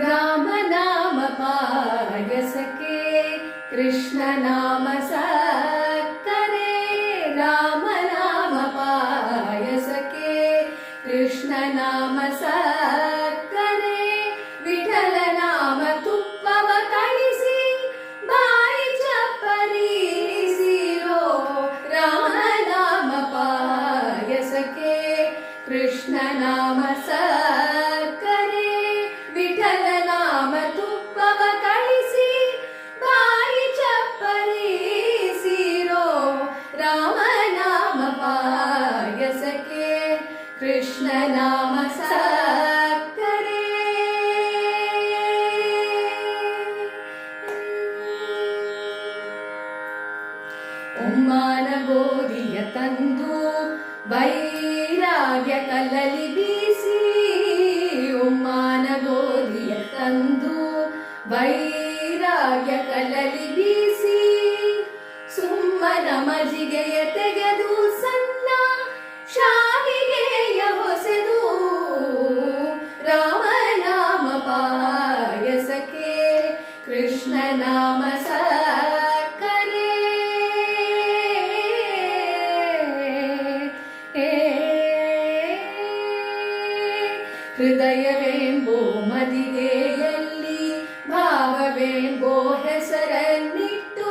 ರಾಮ ನಾಮ ಪಾಯಸಕ್ಕೆ ಕೃಷ್ಣ ನಾಮ ಸಕ್ಕರೆ ರಾಮ ನಾಮ ಪಾಯಸಕ್ಕೆ ಕೃಷ್ಣ ನಾಮ ಸಕ್ಕರೆ ವಿಠಲ ನಾಮ ತುಪ್ಪವ ಕಳಿಸಿ ಬಾಯಿ ಚಪ್ಪರಿಸಿರೋ ರಾಮ ನಾಮ ಪಾಯಸಕ್ಕೆ ಕೃಷ್ಣ ನಾಮ ಸಕ್ಕರೆ ವಿಠಲ ನಾಮ ತುಪ್ಪವ ಕಳಿಸಿ ಬಾಯಿ ಚಪ್ಪರಿಸಿರೋ ರಾಮ ನಾಮ ಪಾಯಸಕ್ಕೆ ಕೃಷ್ಣ ನಾಮ ಸಕ್ಕರೆ ಒಮ್ಮಾನ ಗೋಧಿಯ ತಂದು ವೈರಾಗ್ಯ ಕಲ್ಲಲಿ ಬೀಸಿ ಒಮ್ಮಾನ ಗೋಧಿಯ ತಂದು ವೈರಾಗ್ಯ ಕಲ್ಲಲಿ ಬೀಸಿ ಸುಮ್ಮನ ಮಜ್ಜಿಗೆಯ ತೆಗೆದು ಸಣ್ಣ ಶಾವಿಗೆಯ ಹೊಸೆದು ರಾಮ ನಾಮ ಪಾಯಸಕ್ಕೆ ಕೃಷ್ಣ ನಾಮ ಸಕ್ಕರೆ ಹೃದಯವೆಂಬೋ ಮದಿಗೆಯಲ್ಲಿ ಭಾವವೆಂಬೋ ಹೆಸರನ್ನಿಟ್ಟು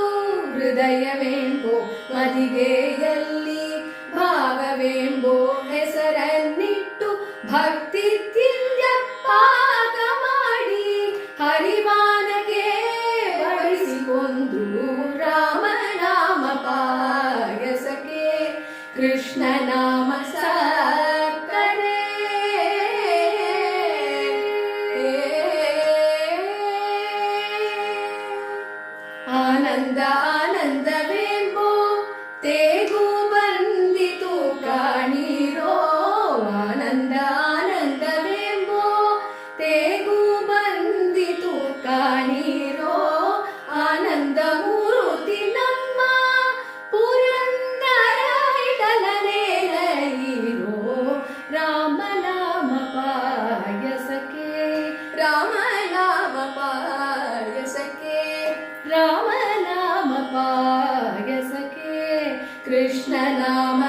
ಹೃದಯವೆಂಬೋ ಮದಿಗೆಯಲ್ಲಿ ಭಾವವೆಂಬೋ ಹೆಸರನ್ನಿಟ್ಟು ಭಕ್ತಿ ತಿಂಜಪ್ಪಾಗ ಮಾಡಿ ಹರಿವಾನಗೆ ಬಡಿಸಿಕೊಂಡು ರಾಮ ನಾಮ ಪಾಯಸಕ್ಕೆ ಕೃಷ್ಣ ನಾಮ ಸಕ್ಕರೆ ಆನಂದ ಆನಂದವೆಂಬೋ ತೇಗು ಬಂದಿತು ಕಾಣಿರೋ ಆನಂದ ಆನಂದವೆಂಬೋ ತೇಗು ಬಂದಿತು ಕಾಣಿರೋ ಆನಂದ ಮೂರುತಿ ನಮ್ಮ ಪುರಂದರ ವಿಠಲನೇನೋ ರಾಮ ನಾಮ ಪಾಯಸಕ್ಕೆ ರಾಮ ನಾಮ ಪಾಯಸಕ್ಕೆ ರಾಮ ನಾಮ ಪಾಯಸಕ್ಕೆ ಕೃಷ್ಣ ನಾಮ